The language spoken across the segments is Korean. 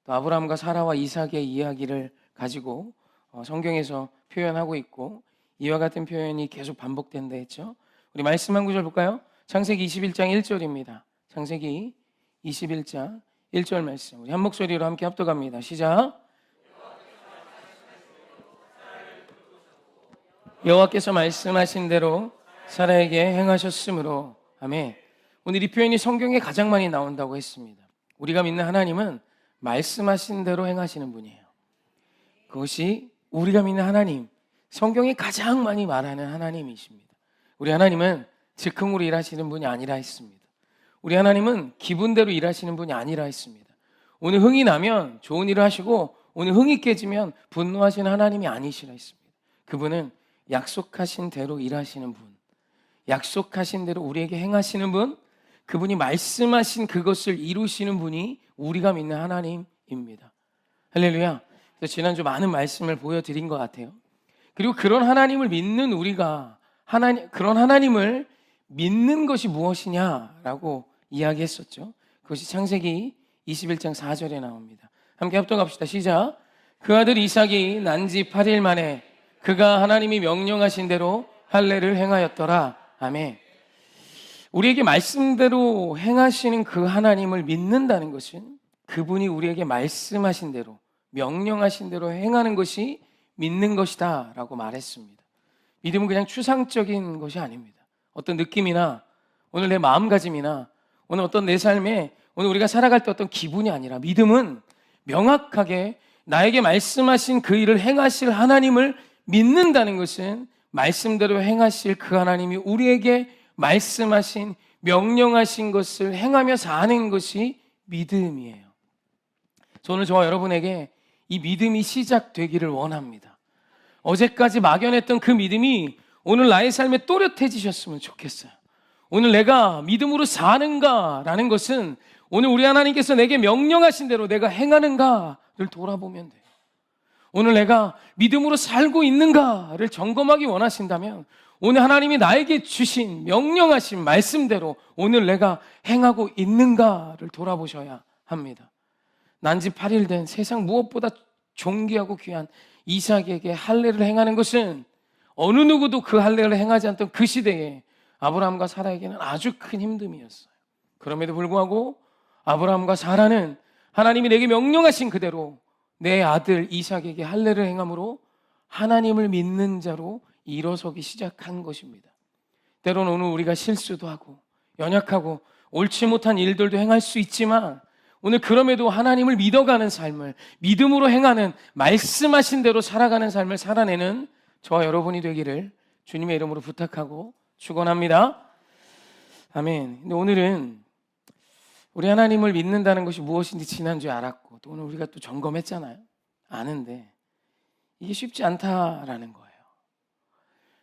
또 아브라함과 사라와 이삭의 이야기를 가지고 성경에서 표현하고 있고, 이와 같은 표현이 계속 반복된다 했죠. 우리 말씀 한 구절 볼까요? 창세기 21장 1절입니다. 창세기 21장 1절 말씀, 우리 한 목소리로 함께 합독합니다. 시작. 여호와께서 말씀하신 대로 사라에게 행하셨으므로. 아멘. 오늘 이 표현이 성경에 가장 많이 나온다고 했습니다. 우리가 믿는 하나님은 말씀하신 대로 행하시는 분이에요. 그것이 우리가 믿는 하나님, 성경에 가장 많이 말하는 하나님이십니다. 우리 하나님은 즉흥으로 일하시는 분이 아니라 했습니다. 우리 하나님은 기분대로 일하시는 분이 아니라 했습니다. 오늘 흥이 나면 좋은 일을 하시고, 오늘 흥이 깨지면 분노하시는 하나님이 아니시라 했습니다. 그분은 약속하신 대로 일하시는 분, 약속하신 대로 우리에게 행하시는 분, 그분이 말씀하신 그것을 이루시는 분이 우리가 믿는 하나님입니다. 할렐루야. 그래서 지난주 많은 말씀을 보여드린 것 같아요. 그리고 그런 하나님을 믿는 우리가 그런 하나님을 믿는 것이 무엇이냐라고 이야기했었죠. 그것이 창세기 21장 4절에 나옵니다. 함께 합독합시다. 시작. 그 아들 이삭이 난 지 8일 만에 그가 하나님이 명령하신 대로 할례를 행하였더라. 아멘. 우리에게 말씀대로 행하시는 그 하나님을 믿는다는 것은 그분이 우리에게 말씀하신 대로, 명령하신 대로 행하는 것이 믿는 것이다 라고 말했습니다. 믿음은 그냥 추상적인 것이 아닙니다. 어떤 느낌이나 오늘 내 마음가짐이나 오늘 어떤 내 삶에 오늘 우리가 살아갈 때 어떤 기분이 아니라, 믿음은 명확하게 나에게 말씀하신 그 일을 행하실 하나님을 믿는다는 것은 말씀대로 행하실 그 하나님이 우리에게 말씀하신, 명령하신 것을 행하며 사는 것이 믿음이에요. 오늘 저와 여러분에게 이 믿음이 시작되기를 원합니다. 어제까지 막연했던 그 믿음이 오늘 나의 삶에 또렷해지셨으면 좋겠어요. 오늘 내가 믿음으로 사는가라는 것은 오늘 우리 하나님께서 내게 명령하신 대로 내가 행하는가를 돌아보면 돼요. 오늘 내가 믿음으로 살고 있는가를 점검하기 원하신다면 오늘 하나님이 나에게 주신 명령하신 말씀대로 오늘 내가 행하고 있는가를 돌아보셔야 합니다. 난 지 8일 된 세상 무엇보다 존귀하고 귀한 이삭에게 할례를 행하는 것은 어느 누구도 그 할례를 행하지 않던 그 시대에 아브라함과 사라에게는 아주 큰 힘듦이었어요. 그럼에도 불구하고 아브라함과 사라는 하나님이 내게 명령하신 그대로 내 아들 이삭에게 할례를 행함으로 하나님을 믿는 자로 일어서기 시작한 것입니다. 때로는 오늘 우리가 실수도 하고 연약하고 옳지 못한 일들도 행할 수 있지만 오늘 그럼에도 하나님을 믿어가는 삶을, 믿음으로 행하는, 말씀하신 대로 살아가는 삶을 살아내는 저와 여러분이 되기를 주님의 이름으로 부탁하고 축원합니다. 아멘. 근데 오늘은 우리 하나님을 믿는다는 것이 무엇인지 지난주에 알았고, 또 오늘 우리가 또 점검했잖아요. 아는데 이게 쉽지 않다라는 거예요.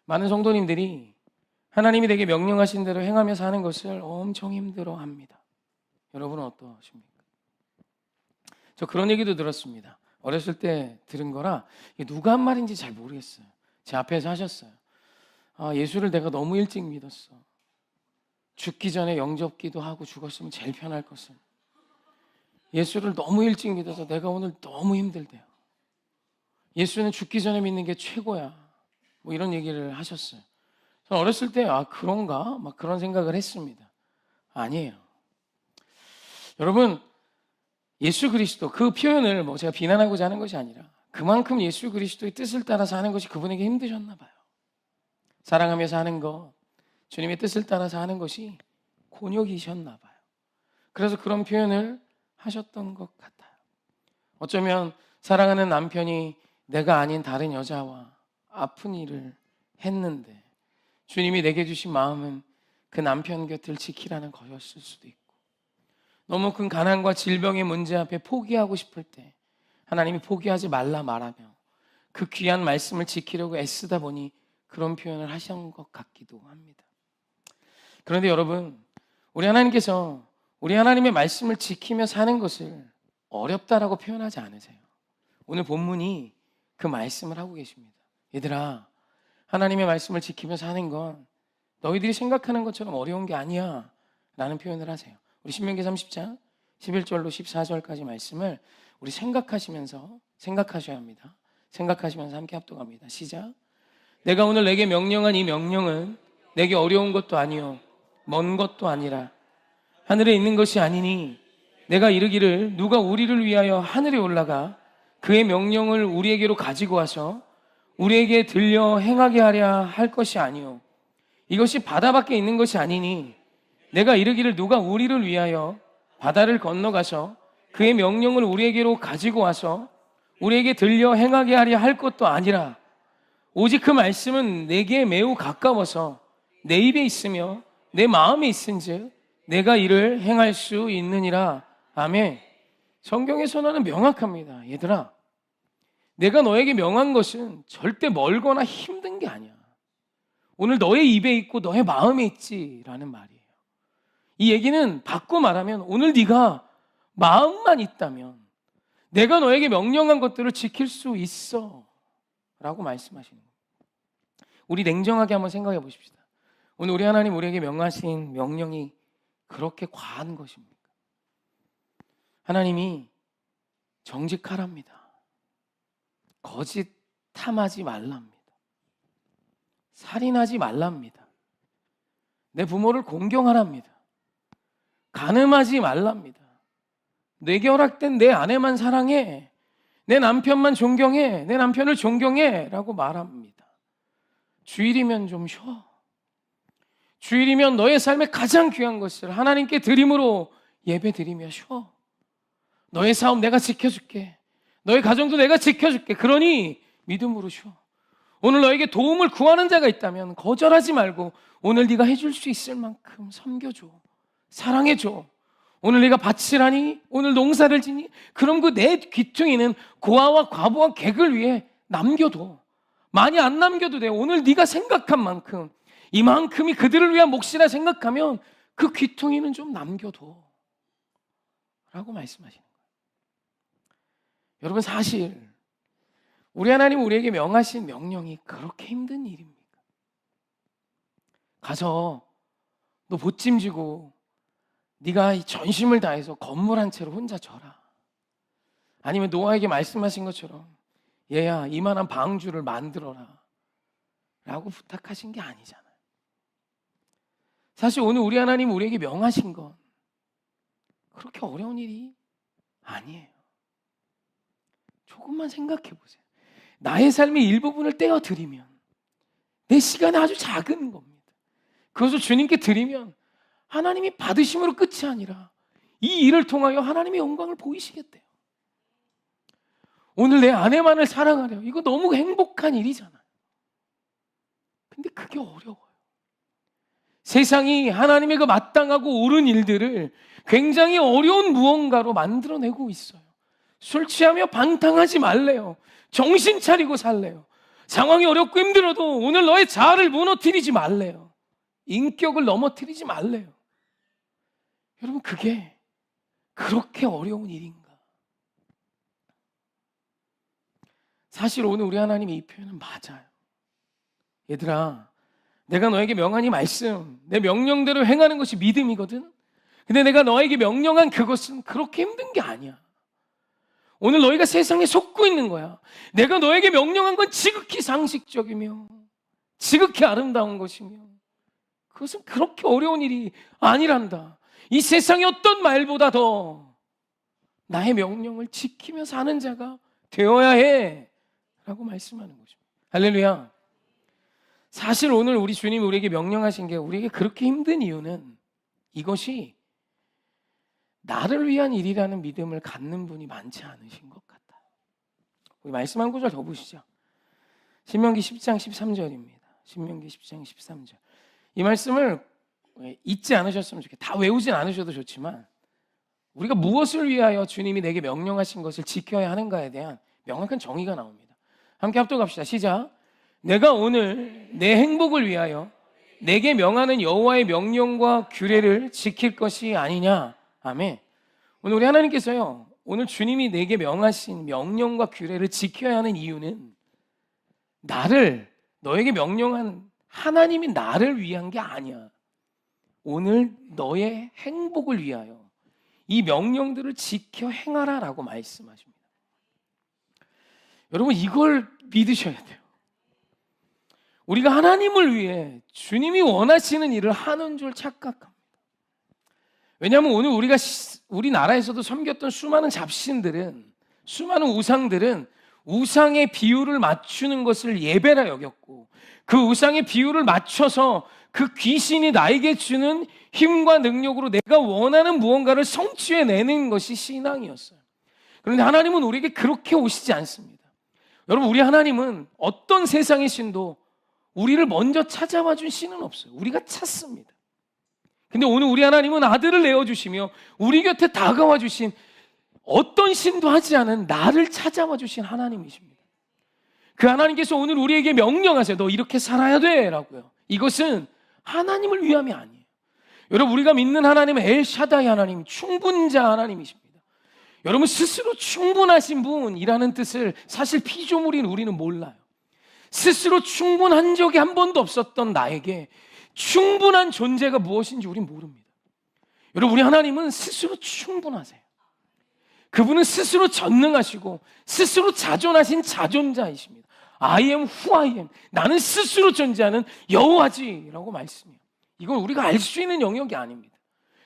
많은 성도님들이 하나님이 내게 명령하신 대로 행하며 사는 것을 엄청 힘들어합니다. 여러분은 어떠십니까? 저 그런 얘기도 들었습니다. 어렸을 때 들은 거라 이게 누가 한 말인지 잘 모르겠어요. 제 앞에서 하셨어요. 예수를 내가 너무 일찍 믿었어. 죽기 전에 영접기도 하고 죽었으면 제일 편할 것을. 예수를 너무 일찍 믿어서 내가 오늘 너무 힘들대요. 예수는 죽기 전에 믿는 게 최고야. 뭐 이런 얘기를 하셨어요. 저는 어렸을 때 그런가? 막 그런 생각을 했습니다. 아니에요. 여러분, 예수 그리스도, 그 표현을 제가 비난하고자 하는 것이 아니라 그만큼 예수 그리스도의 뜻을 따라서 하는 것이 그분에게 힘드셨나 봐요. 사랑하면서 하는 것, 주님의 뜻을 따라서 하는 것이 곤욕이셨나 봐요. 그래서 그런 표현을 하셨던 것 같아요. 어쩌면 사랑하는 남편이 내가 아닌 다른 여자와 아픈 일을 했는데 주님이 내게 주신 마음은 그 남편 곁을 지키라는 거였을 수도 있고, 너무 큰 가난과 질병의 문제 앞에 포기하고 싶을 때 하나님이 포기하지 말라 말하며 그 귀한 말씀을 지키려고 애쓰다 보니 그런 표현을 하신 것 같기도 합니다. 그런데 여러분, 우리 하나님께서 우리 하나님의 말씀을 지키며 사는 것을 어렵다라고 표현하지 않으세요. 오늘 본문이 그 말씀을 하고 계십니다. 얘들아, 하나님의 말씀을 지키며 사는 건 너희들이 생각하는 것처럼 어려운 게 아니야 라는 표현을 하세요. 우리 신명기 30장 11절로 14절까지 말씀을 우리 생각하셔야 합니다. 생각하시면서 함께 합독합니다. 시작. 내가 오늘 내게 명령한 이 명령은 내게 어려운 것도 아니요 먼 것도 아니라 하늘에 있는 것이 아니니 내가 이르기를 누가 우리를 위하여 하늘에 올라가 그의 명령을 우리에게로 가지고 와서 우리에게 들려 행하게 하랴 할 것이 아니요 이것이 바다 밖에 있는 것이 아니니 내가 이르기를 누가 우리를 위하여 바다를 건너가서 그의 명령을 우리에게로 가지고 와서 우리에게 들려 행하게 하랴 할 것도 아니라 오직 그 말씀은 내게 매우 가까워서 내 입에 있으며 내 마음에 있은즉 내가 이를 행할 수 있느니라. 아멘. 성경의 선언은 명확합니다. 얘들아, 내가 너에게 명한 것은 절대 멀거나 힘든 게 아니야. 오늘 너의 입에 있고 너의 마음에 있지라는 말이에요. 이 얘기는 바꿔 말하면 오늘 네가 마음만 있다면 내가 너에게 명령한 것들을 지킬 수 있어 라고 말씀하시는 거예요. 우리 냉정하게 한번 생각해 보십시다. 오늘 우리 하나님 우리에게 명하신 명령이 그렇게 과한 것입니까? 하나님이 정직하랍니다. 거짓 탐하지 말랍니다. 살인하지 말랍니다. 내 부모를 공경하랍니다. 간음하지 말랍니다. 내게 허락된 내 아내만 사랑해. 내 남편만 존경해. 내 남편을 존경해 라고 말합니다. 주일이면 좀 쉬어. 주일이면 너의 삶에 가장 귀한 것을 하나님께 드림으로 예배 드리며 쉬어. 너의 사업 내가 지켜줄게. 너의 가정도 내가 지켜줄게. 그러니 믿음으로 쉬어. 오늘 너에게 도움을 구하는 자가 있다면 거절하지 말고 오늘 네가 해줄 수 있을 만큼 섬겨줘. 사랑해줘. 오늘 네가 밭을 하니? 오늘 농사를 지니? 그럼 그 내 귀퉁이는 고아와 과부와 객을 위해 남겨둬. 많이 안 남겨도 돼. 오늘 네가 생각한 만큼 이만큼이 그들을 위한 몫이라 생각하면 그 귀퉁이는 좀 남겨둬 라고 말씀하시는 거예요. 여러분, 사실 우리 하나님 우리에게 명하신 명령이 그렇게 힘든 일입니까? 가서 너 보찜지고 네가 전심을 다해서 건물 한 채로 혼자 져라. 아니면 노아에게 말씀하신 것처럼 얘야 이만한 방주를 만들어라 라고 부탁하신 게 아니잖아요. 사실 오늘 우리 하나님 우리에게 명하신 건 그렇게 어려운 일이 아니에요. 조금만 생각해 보세요. 나의 삶의 일부분을 떼어드리면 내 시간이 아주 작은 겁니다. 그것을 주님께 드리면 하나님이 받으심으로 끝이 아니라 이 일을 통하여 하나님의 영광을 보이시겠대요. 오늘 내 아내만을 사랑하려. 이거 너무 행복한 일이잖아요. 근데 그게 어려워요. 세상이 하나님의 그 마땅하고 옳은 일들을 굉장히 어려운 무언가로 만들어내고 있어요. 술 취하며 방탕하지 말래요. 정신 차리고 살래요. 상황이 어렵고 힘들어도 오늘 너의 자아를 무너뜨리지 말래요. 인격을 넘어뜨리지 말래요. 여러분, 그게 그렇게 어려운 일인가? 사실 오늘 우리 하나님의 이 표현은 맞아요. 얘들아, 내가 너에게 명한 이 말씀, 내 명령대로 행하는 것이 믿음이거든. 근데 내가 너에게 명령한 그것은 그렇게 힘든 게 아니야. 오늘 너희가 세상에 속고 있는 거야. 내가 너에게 명령한 건 지극히 상식적이며 지극히 아름다운 것이며 그것은 그렇게 어려운 일이 아니란다. 이 세상의 어떤 말보다 더 나의 명령을 지키며 사는 자가 되어야 해 라고 말씀하는 거죠. 할렐루야. 사실 오늘 우리 주님이 우리에게 명령하신 게 우리에게 그렇게 힘든 이유는 이것이 나를 위한 일이라는 믿음을 갖는 분이 많지 않으신 것 같아요. 우리 말씀 한 구절 더 보시죠. 신명기 10장 13절입니다. 신명기 10장 13절. 이 말씀을 잊지 않으셨으면 좋겠어요. 다 외우진 않으셔도 좋지만 우리가 무엇을 위하여 주님이 내게 명령하신 것을 지켜야 하는가에 대한 명확한 정의가 나옵니다. 함께 합독합시다. 시작. 내가 오늘 내 행복을 위하여 내게 명하는 여호와의 명령과 규례를 지킬 것이 아니냐. 아멘. 오늘 우리 하나님께서요, 오늘 주님이 내게 명하신 명령과 규례를 지켜야 하는 이유는 너에게 명령한 하나님이 나를 위한 게 아니야. 오늘 너의 행복을 위하여 이 명령들을 지켜 행하라라고 말씀하십니다. 여러분, 이걸 믿으셔야 돼요. 우리가 하나님을 위해 주님이 원하시는 일을 하는 줄 착각합니다. 왜냐하면 오늘 우리나라에서도 섬겼던 수많은 잡신들은, 수많은 우상들은 우상의 비율을 맞추는 것을 예배라 여겼고, 그 우상의 비율을 맞춰서 그 귀신이 나에게 주는 힘과 능력으로 내가 원하는 무언가를 성취해내는 것이 신앙이었어요. 그런데 하나님은 우리에게 그렇게 오시지 않습니다. 여러분, 우리 하나님은 어떤 세상의 신도 우리를 먼저 찾아와 준 신은 없어요. 우리가 찾습니다. 근데 오늘 우리 하나님은 아들을 내어주시며 우리 곁에 다가와 주신, 어떤 신도 하지 않은 나를 찾아와 주신 하나님이십니다. 그 하나님께서 오늘 우리에게 명령하세요. 너 이렇게 살아야 돼 라고요. 이것은 하나님을 위함이 아니에요. 여러분, 우리가 믿는 하나님은 엘샤다이 하나님, 충분자 하나님이십니다. 여러분, 스스로 충분하신 분이라는 뜻을 사실 피조물인 우리는 몰라요. 스스로 충분한 적이 한 번도 없었던 나에게 충분한 존재가 무엇인지 우린 모릅니다. 여러분, 우리 하나님은 스스로 충분하세요. 그분은 스스로 전능하시고 스스로 자존하신 자존자이십니다. I am who I am. 나는 스스로 존재하는 여호와지라고 말씀해요. 이건 우리가 알 수 있는 영역이 아닙니다.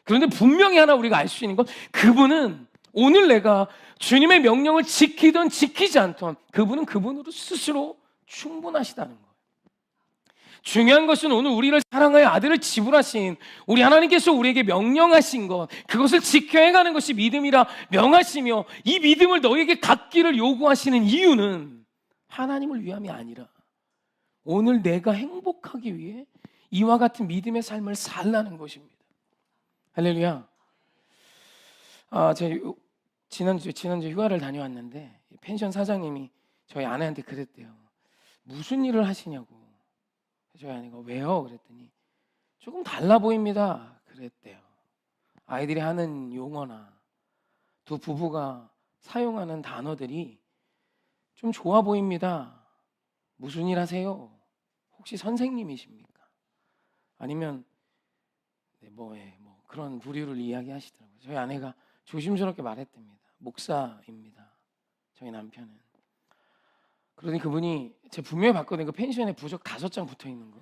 그런데 분명히 하나 우리가 알 수 있는 건, 그분은 오늘 내가 주님의 명령을 지키든 지키지 않던 그분은 그분으로 스스로 충분하시다는 거예요. 중요한 것은 오늘 우리를 사랑하여 아들을 지불하신 우리 하나님께서 우리에게 명령하신 것, 그것을 지켜야 가는 것이 믿음이라 명하시며, 이 믿음을 너에게 갖기를 요구하시는 이유는 하나님을 위함이 아니라 오늘 내가 행복하기 위해 이와 같은 믿음의 삶을 살라는 것입니다. 할렐루야. 제가 지난주 휴가를 다녀왔는데 펜션 사장님이 저희 아내한테 그랬대요. 무슨 일을 하시냐고. 저희 아내가 왜요? 그랬더니 조금 달라 보입니다 그랬대요. 아이들이 하는 용어나 두 부부가 사용하는 단어들이 좀 좋아 보입니다. 무슨 일 하세요? 혹시 선생님이십니까? 아니면 뭐 그런 부류를 이야기하시더라고요. 저희 아내가 조심스럽게 말했답니다. 목사입니다. 저희 남편은. 그러더니 그분이, 제가 분명히 봤거든요. 그 펜션에 부적 5장 붙어있는 거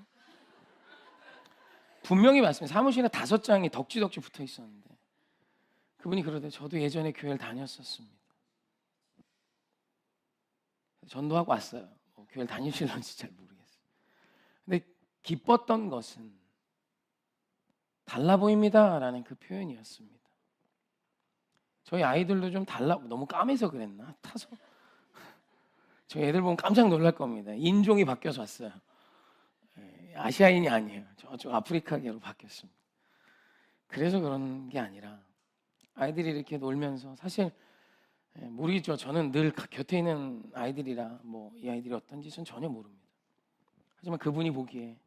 분명히 봤습니다. 사무실에 5장이 덕지덕지 붙어 있었는데 그분이 그러더니 저도 예전에 교회를 다녔었습니다. 전도하고 왔어요. 교회를 다니실런지 잘 모르겠어요. 근데 기뻤던 것은 달라 보입니다 라는 그 표현이었습니다. 저희 아이들도 좀 너무 까매서 그랬나? 타서 저희 애들 보면 깜짝 놀랄 겁니다. 인종이 바뀌어서 왔어요. 아시아인이 아니에요. 저쪽 아프리카계로 바뀌었습니다. 그래서 그런 게 아니라 아이들이 이렇게 놀면서, 사실 모르겠죠. 저는 늘 곁에 있는 아이들이라 이 아이들이 어떤 짓은 전혀 모릅니다. 하지만 그분이 보기에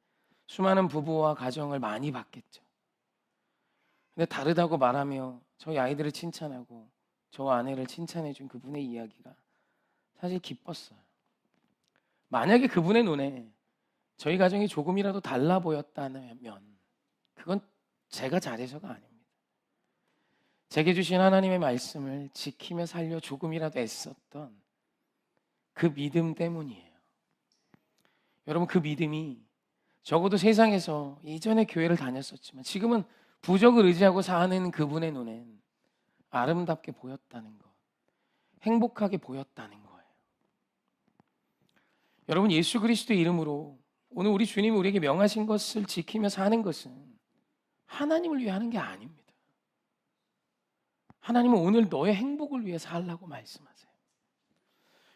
수많은 부부와 가정을 많이 봤겠죠. 근데 다르다고 말하며 저희 아이들을 칭찬하고 저 아내를 칭찬해 준 그분의 이야기가 사실 기뻤어요. 만약에 그분의 눈에 저희 가정이 조금이라도 달라 보였다면 그건 제가 잘해서가 아닙니다. 제게 주신 하나님의 말씀을 지키며 살려 조금이라도 애썼던 그 믿음 때문이에요. 여러분, 그 믿음이 적어도 세상에서 이전에 교회를 다녔었지만 지금은 부적을 의지하고 사는 그분의 눈엔 아름답게 보였다는 것, 행복하게 보였다는 거예요. 여러분, 예수 그리스도의 이름으로 오늘 우리 주님이 우리에게 명하신 것을 지키며 사는 것은 하나님을 위해 하는 게 아닙니다. 하나님은 오늘 너의 행복을 위해 살라고 말씀하세요.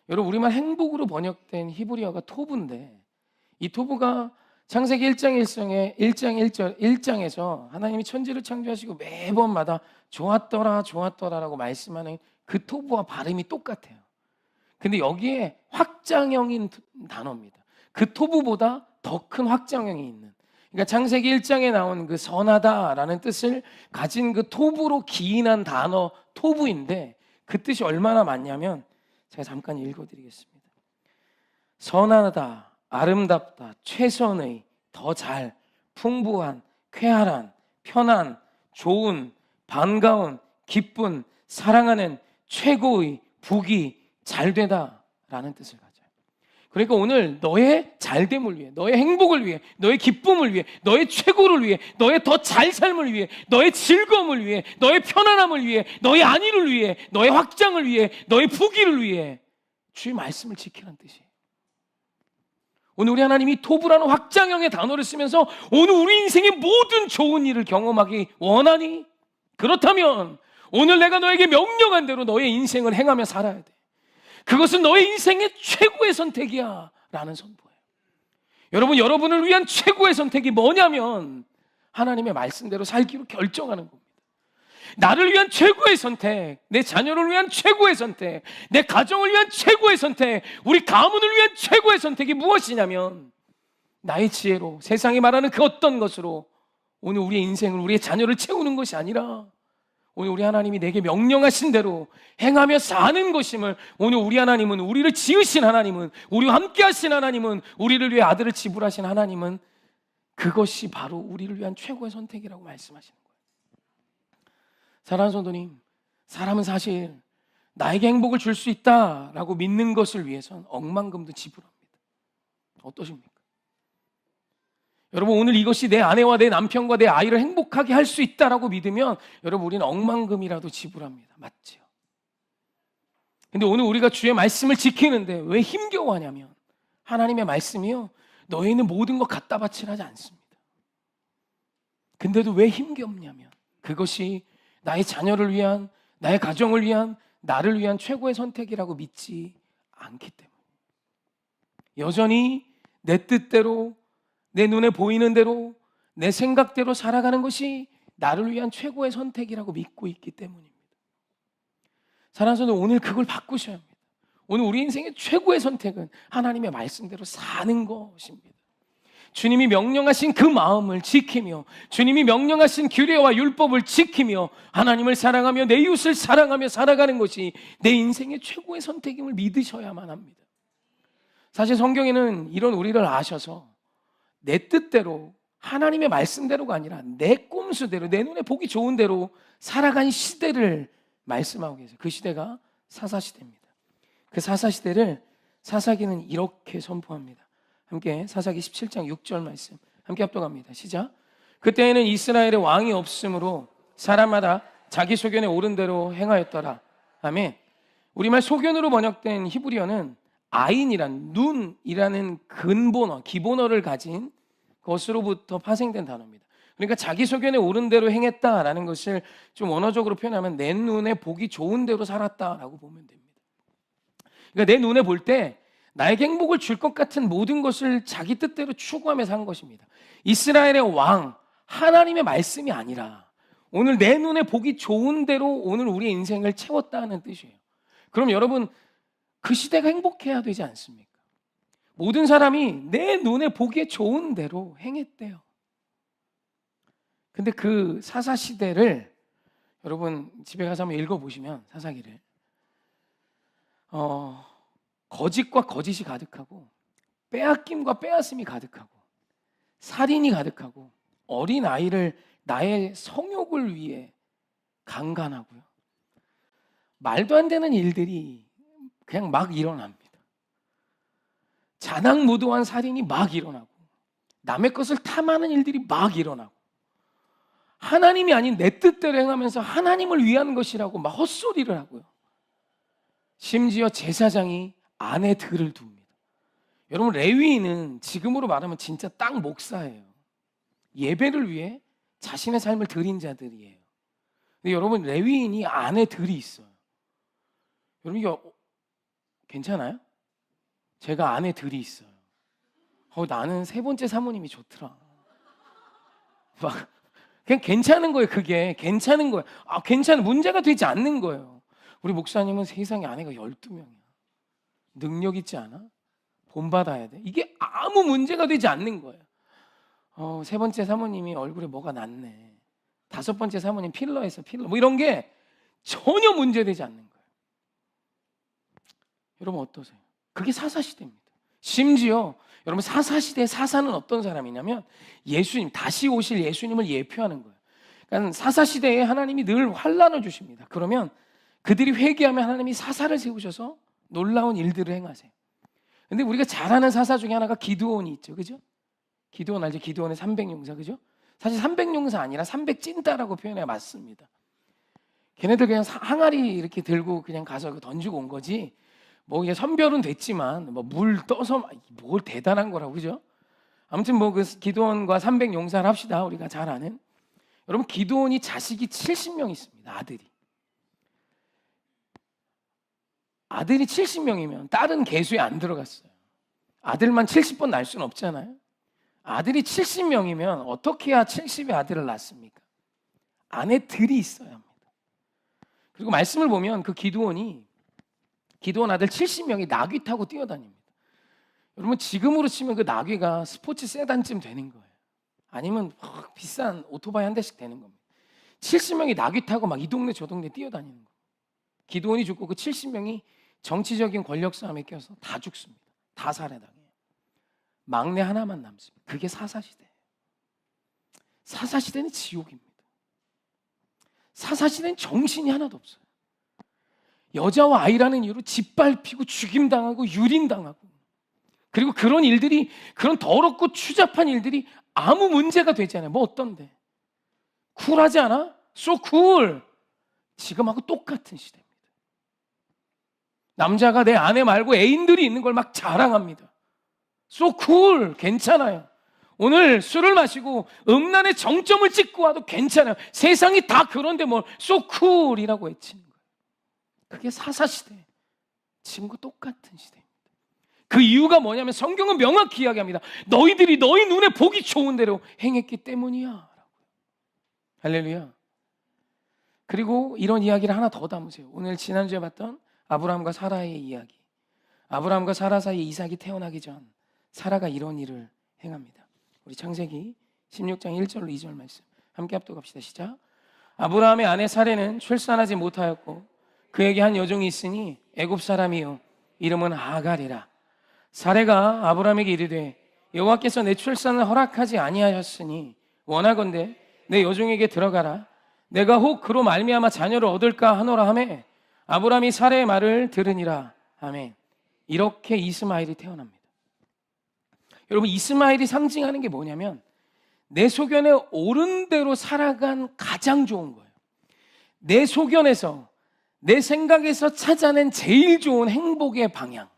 여러분, 우리말 행복으로 번역된 히브리어가 토부인데, 이 토부가 창세기 1장 1장에서 하나님이 천지를 창조하시고 매번마다 좋았더라 좋았더라라고 말씀하는 그 토부와 발음이 똑같아요. 근데 여기에 확장형인 단어입니다. 그 토부보다 더 큰 확장형이 있는, 그러니까 창세기 1장에 나온 그 선하다라는 뜻을 가진 그 토부로 기인한 단어 토부인데, 그 뜻이 얼마나 많냐면 제가 잠깐 읽어드리겠습니다. 선하다, 아름답다, 최선의, 더 잘, 풍부한, 쾌활한, 편한, 좋은, 반가운, 기쁜, 사랑하는 최고의 복이 잘되다라는 뜻을 가져요. 그러니까 오늘 너의 잘됨을 위해, 너의 행복을 위해, 너의 기쁨을 위해, 너의 최고를 위해, 너의 더 잘 삶을 위해, 너의 즐거움을 위해, 너의 편안함을 위해, 너의 안위를 위해, 너의 확장을 위해, 너의 부귀를 위해 주의 말씀을 지키라는 뜻이에요. 오늘 우리 하나님이 토부라는 확장형의 단어를 쓰면서 오늘 우리 인생의 모든 좋은 일을 경험하기 원하니? 그렇다면 오늘 내가 너에게 명령한 대로 너의 인생을 행하며 살아야 돼. 그것은 너의 인생의 최고의 선택이야 라는 선포예요. 여러분, 여러분을 위한 최고의 선택이 뭐냐면 하나님의 말씀대로 살기로 결정하는 겁니다. 나를 위한 최고의 선택, 내 자녀를 위한 최고의 선택, 내 가정을 위한 최고의 선택, 우리 가문을 위한 최고의 선택이 무엇이냐면 나의 지혜로, 세상이 말하는 그 어떤 것으로 오늘 우리의 인생을, 우리의 자녀를 채우는 것이 아니라 오늘 우리 하나님이 내게 명령하신 대로 행하며 사는 것임을, 오늘 우리 하나님은, 우리를 지으신 하나님은, 우리와 함께 하신 하나님은, 우리를 위해 아들을 지불하신 하나님은 그것이 바로 우리를 위한 최고의 선택이라고 말씀하시는 거예요. 사랑하는 성도님, 사람은 사실 나에게 행복을 줄 수 있다라고 믿는 것을 위해선 억만금도 지불합니다. 어떠십니까? 여러분, 오늘 이것이 내 아내와 내 남편과 내 아이를 행복하게 할 수 있다라고 믿으면 여러분, 우리는 억만금이라도 지불합니다. 맞죠? 근데 오늘 우리가 주의 말씀을 지키는데 왜 힘겨워하냐면 하나님의 말씀이요, 너희는 모든 것 갖다 바치라지 않습니다. 근데도 왜 힘겹냐면 그것이 나의 자녀를 위한, 나의 가정을 위한, 나를 위한 최고의 선택이라고 믿지 않기 때문에 여전히 내 뜻대로, 내 눈에 보이는 대로, 내 생각대로 살아가는 것이 나를 위한 최고의 선택이라고 믿고 있기 때문입니다. 사랑하는 성도, 오늘 그걸 바꾸셔야 합니다. 오늘 우리 인생의 최고의 선택은 하나님의 말씀대로 사는 것입니다. 주님이 명령하신 그 마음을 지키며, 주님이 명령하신 규례와 율법을 지키며 하나님을 사랑하며 내 이웃을 사랑하며 살아가는 것이 내 인생의 최고의 선택임을 믿으셔야만 합니다. 사실 성경에는 이런 우리를 아셔서 내 뜻대로, 하나님의 말씀대로가 아니라 내 꼼수대로, 내 눈에 보기 좋은 대로 살아간 시대를 말씀하고 계세요. 그 시대가 사사시대입니다. 그 사사시대를 사사기는 이렇게 선포합니다. 함께 사사기 17장 6절 말씀 함께 합독합니다. 시작. 그때에는 이스라엘의 왕이 없으므로 사람마다 자기 소견에 옳은 대로 행하였더라. 아멘. 우리말 소견으로 번역된 히브리어는 아인이란, 눈이라는 근본어, 기본어를 가진 것으로부터 파생된 단어입니다. 그러니까 자기 소견에 옳은 대로 행했다라는 것을 좀 원어적으로 표현하면 내 눈에 보기 좋은 대로 살았다라고 보면 됩니다. 그러니까 내 눈에 볼 때 나에게 행복을 줄 것 같은 모든 것을 자기 뜻대로 추구하며 산 것입니다. 이스라엘의 왕, 하나님의 말씀이 아니라 오늘 내 눈에 보기 좋은 대로 오늘 우리의 인생을 채웠다는 뜻이에요. 그럼 여러분, 그 시대가 행복해야 되지 않습니까? 모든 사람이 내 눈에 보기에 좋은 대로 행했대요. 근데 그 사사시대를 여러분 집에 가서 한번 읽어보시면 사사기를 거짓과 거짓이 가득하고 빼앗김과 빼앗음이 가득하고 살인이 가득하고 어린아이를 나의 성욕을 위해 강간하고요, 말도 안 되는 일들이 그냥 막 일어납니다. 자낙무도한 살인이 막 일어나고 남의 것을 탐하는 일들이 막 일어나고 하나님이 아닌 내 뜻대로 행하면서 하나님을 위한 것이라고 막 헛소리를 하고요. 심지어 제사장이 아내들을 둡니다. 여러분, 레위인은 지금으로 말하면 진짜 딱 목사예요. 예배를 위해 자신의 삶을 드린 자들이에요. 근데 여러분, 레위인이 아내들이 있어요. 여러분, 이거 괜찮아요? 제가 아내들이 있어요. 나는 세 번째 사모님이 좋더라. 막 그냥 괜찮은 거예요. 그게 괜찮은 거예요. 괜찮은, 문제가 되지 않는 거예요. 우리 목사님은 세상에 아내가 12명이야. 능력 있지 않아? 본받아야 돼. 이게 아무 문제가 되지 않는 거예요. 세 번째 사모님이 얼굴에 뭐가 났네. 다섯 번째 사모님 필러에서 필러. 뭐 이런 게 전혀 문제되지 않는 거예요. 여러분 어떠세요? 그게 사사시대입니다. 심지어 여러분, 사사시대의 사사는 어떤 사람이냐면 예수님, 다시 오실 예수님을 예표하는 거예요. 그러니까 사사시대에 하나님이 늘 환난을 주십니다. 그러면 그들이 회개하면 하나님이 사사를 세우셔서 놀라운 일들을 행하세요. 근데 우리가 잘 아는 사사 중에 하나가 기드온이 있죠. 그죠? 기드온 알죠? 기드온의 300용사. 그죠? 사실 300용사 아니라 300찐따라고 표현해야 맞습니다. 걔네들 그냥 항아리 이렇게 들고 그냥 가서 던지고 온 거지. 뭐 이게 선별은 됐지만 뭐 물 떠서 뭘 대단한 거라고. 그죠? 아무튼 뭐 그 기드온과 300용사를 합시다. 우리가 잘 아는. 여러분 기드온이 자식이 70명 있습니다. 아들이 70명이면 딸은 계수에 안 들어갔어요. 아들만 70번 낳을 수는 없잖아요. 아들이 70명이면 어떻게 해야 70의 아들을 낳습니까? 아내들이 있어야 합니다. 그리고 말씀을 보면 그 기드온 아들 70명이 나귀 타고 뛰어다닙니다. 여러분 지금으로 치면 그 나귀가 스포츠 세단쯤 되는 거예요. 아니면 비싼 오토바이 한 대씩 되는 겁니다. 70명이 나귀 타고 막 이 동네 저 동네 뛰어다니는 거예요. 기드온이 죽고 그 70명이 정치적인 권력 싸움에 껴서 다 죽습니다. 다 살해당해요. 막내 하나만 남습니다. 그게 사사시대예요. 사사시대는 지옥입니다. 사사시대는 정신이 하나도 없어요. 여자와 아이라는 이유로 짓밟히고 죽임당하고 유린당하고, 그리고 그런 일들이, 그런 더럽고 추잡한 일들이 아무 문제가 되지 않아요. 뭐 어떤데? 쿨하지 않아? So cool. 지금하고 똑같은 시대입니다. 남자가 내 아내 말고 애인들이 있는 걸 막 자랑합니다. So cool. 괜찮아요. 오늘 술을 마시고 음란의 정점을 찍고 와도 괜찮아요. 세상이 다 그런데 뭘 so cool이라고 외치는 거예요. 그게 사사시대. 지금과 똑같은 시대입니다. 그 이유가 뭐냐면 성경은 명확히 이야기합니다. 너희들이 너희 눈에 보기 좋은 대로 행했기 때문이야 라고. 할렐루야. 그리고 이런 이야기를 하나 더 담으세요. 오늘 지난주에 봤던 아브라함과 사라의 이야기. 아브라함과 사라 사이에 이삭이 태어나기 전 사라가 이런 일을 행합니다. 우리 창세기 16장 1절로 2절 말씀 함께 합독합시다. 시작. 아브라함의 아내 사레는 출산하지 못하였고 그에게 한 여종이 있으니 애굽 사람이요 이름은 아갈이라. 사레가 아브라함에게 이르되 여호와께서 내 출산을 허락하지 아니하셨으니 원하건대 내 여종에게 들어가라. 내가 혹 그로 말미암아 자녀를 얻을까 하노라 하매 아브라함이 사레의 말을 들으니라. 아멘. 이렇게 이스마엘이 태어납니다. 여러분 이스마엘이 상징하는 게 뭐냐면 내 소견에 옳은 대로 살아간 가장 좋은 거예요. 내 소견에서 내 생각에서 찾아낸 제일 좋은 행복의 방향.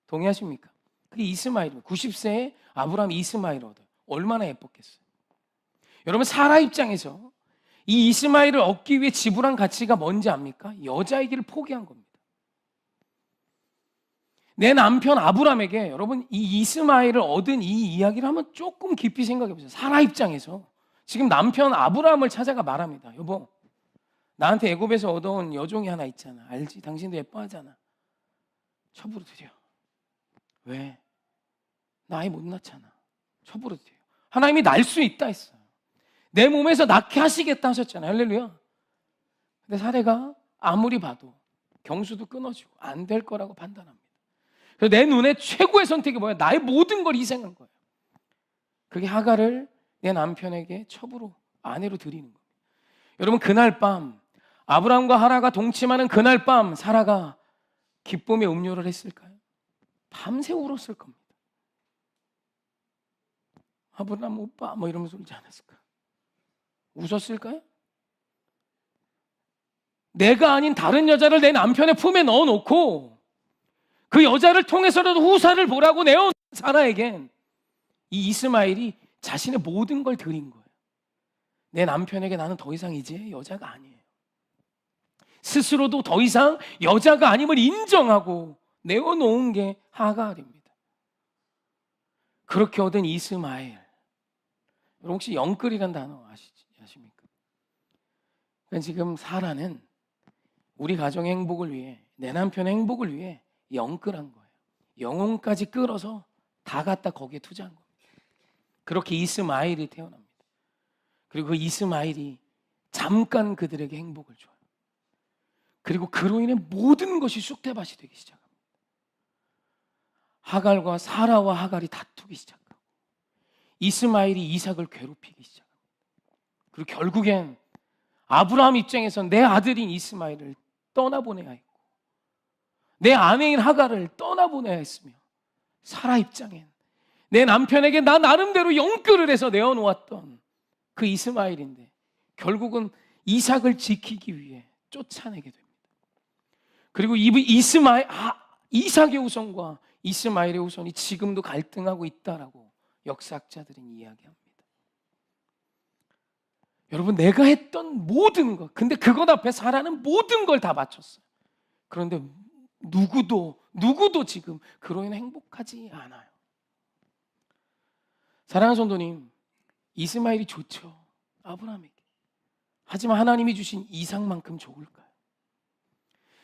동의하십니까? 그게 이스마엘입니다. 90세에 아브라함이 이스마엘을 얻어요. 얼마나 예뻤겠어요. 여러분 사라 입장에서 이 이스마엘을 얻기 위해 지불한 가치가 뭔지 압니까? 여자이기를 포기한 겁니다. 내 남편 아브라함에게 여러분 이 이스마엘을 얻은 이 이야기를 한번 조금 깊이 생각해 보세요. 사라 입장에서 지금 남편 아브라함을 찾아가 말합니다. 여보, 나한테 애굽에서 얻어온 여종이 하나 있잖아. 알지? 당신도 예뻐하잖아. 첩으로 드려. 왜? 나 아이 못 낳잖아. 첩으로 드려. 하나님이 날 수 있다 했어요. 내 몸에서 낳게 하시겠다 하셨잖아요. 할렐루야. 근데 사례가 아무리 봐도 경수도 끊어지고 안 될 거라고 판단합니다. 그래서 내 눈에 최고의 선택이 뭐야? 나의 모든 걸 희생한 거예요. 그게 하갈을 내 남편에게 첩으로 아내로 드리는 겁니다. 여러분 그날 밤 아브라함과 하라가 동침하는 그날 밤 사라가 기쁨의 음료를 했을까요? 밤새 울었을 겁니다. 아브라함 오빠 뭐 이러면서 울지 않았을까? 웃었을까요? 내가 아닌 다른 여자를 내 남편의 품에 넣어놓고 그 여자를 통해서라도 후사를 보라고 내어놓은 사라에겐 이 이스마엘이 자신의 모든 걸 드린 거예요. 내 남편에게 나는 더 이상 이제 여자가 아니에요. 스스로도 더 이상 여자가 아님을 인정하고 내어놓은 게 하갈입니다. 그렇게 얻은 이스마엘. 여러분 혹시 영끌이란 단어 아십니까? 그러니까 지금 사라는 우리 가정의 행복을 위해, 내 남편의 행복을 위해 영끌한 거예요. 영혼까지 끌어서 다 갖다 거기에 투자한 겁니다. 그렇게 이스마엘이 태어납니다. 그리고 그 이스마엘이 잠깐 그들에게 행복을 줘요. 그리고 그로 인해 모든 것이 쑥대밭이 되기 시작합니다. 하갈과 사라와 하갈이 다투기 시작하고 이스마엘이 이삭을 괴롭히기 시작합니다. 그리고 결국엔 아브라함 입장에서 내 아들인 이스마엘을 떠나보내야 했고 내 아내인 하갈을 떠나보내야 했으며 사라 입장엔 내 남편에게 나 나름대로 영끌을 해서 내어놓았던 그 이스마엘인데 결국은 이삭을 지키기 위해 쫓아내게 됩니다. 그리고 이삭의 후손과 이스마엘의 후손이 지금도 갈등하고 있다라고 역사학자들은 이야기합니다. 여러분, 내가 했던 모든 것, 근데 그것 앞에 사라는 모든 걸 다 바쳤어요. 그런데 누구도 지금 그로 인해 행복하지 않아요. 사랑하는 성도님, 이스마엘이 좋죠, 아브라함에게. 하지만 하나님이 주신 이삭만큼 좋을까요?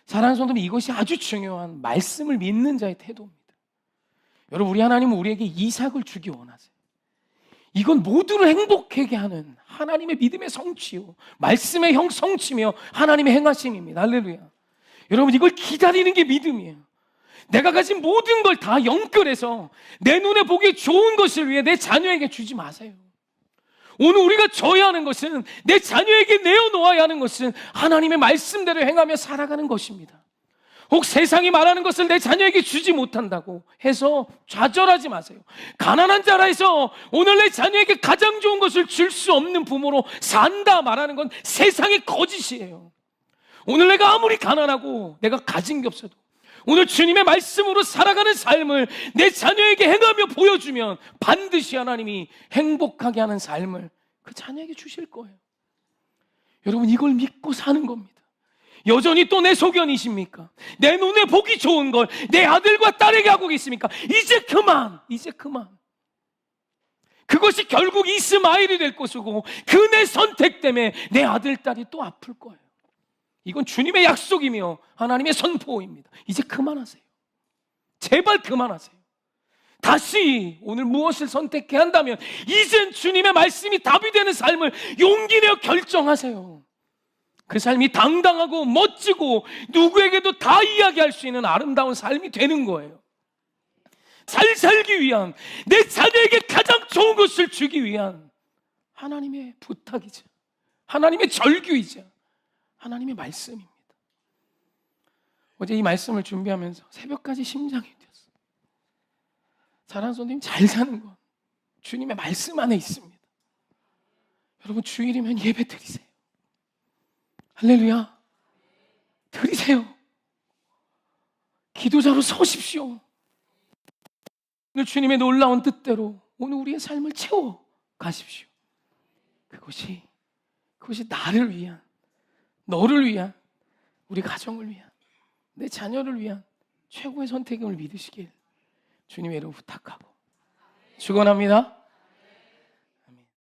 사랑하는 성도님, 이것이 아주 중요한 말씀을 믿는 자의 태도입니다. 여러분, 우리 하나님은 우리에게 이삭을 주기 원하세요. 이건 모두를 행복하게 하는 하나님의 믿음의 성취요, 말씀의 성취며 하나님의 행하심입니다. 할렐루야. 여러분, 이걸 기다리는 게 믿음이에요. 내가 가진 모든 걸 다 영끌해서 내 눈에 보기에 좋은 것을 위해 내 자녀에게 주지 마세요. 오늘 우리가 줘야 하는 것은, 내 자녀에게 내어놓아야 하는 것은 하나님의 말씀대로 행하며 살아가는 것입니다. 혹 세상이 말하는 것을 내 자녀에게 주지 못한다고 해서 좌절하지 마세요. 가난한 자라 해서 오늘 내 자녀에게 가장 좋은 것을 줄 수 없는 부모로 산다 말하는 건 세상의 거짓이에요. 오늘 내가 아무리 가난하고 내가 가진 게 없어도 오늘 주님의 말씀으로 살아가는 삶을 내 자녀에게 행하며 보여주면 반드시 하나님이 행복하게 하는 삶을 그 자녀에게 주실 거예요. 여러분, 이걸 믿고 사는 겁니다. 여전히 또 내 소견이십니까? 내 눈에 보기 좋은 걸 내 아들과 딸에게 하고 계십니까? 이제 그만. 그것이 결국 이스마엘이 될 것이고 그 내 선택 때문에 내 아들, 딸이 또 아플 거예요. 이건 주님의 약속이며 하나님의 선포입니다. 이제 그만하세요. 제발 그만하세요. 다시 오늘 무엇을 선택해야 한다면 이젠 주님의 말씀이 답이 되는 삶을 용기 내어 결정하세요. 그 삶이 당당하고 멋지고 누구에게도 다 이야기할 수 있는 아름다운 삶이 되는 거예요. 잘 살기 위한, 내 자녀에게 가장 좋은 것을 주기 위한 하나님의 부탁이자 하나님의 절규이자 하나님의 말씀입니다. 어제 이 말씀을 준비하면서 새벽까지 심장이 뛰었어요. 사랑하는 성도님, 잘 사는 건 주님의 말씀 안에 있습니다. 여러분, 주일이면 예배 드리세요. 할렐루야. 드리세요. 기도자로 서십시오. 오늘 주님의 놀라운 뜻대로 오늘 우리의 삶을 채워 가십시오. 그것이 나를 위한, 너를 위한, 우리 가정을 위한, 내 자녀를 위한 최고의 선택임을 믿으시길 주님의 이름으로 부탁하고 축원합니다.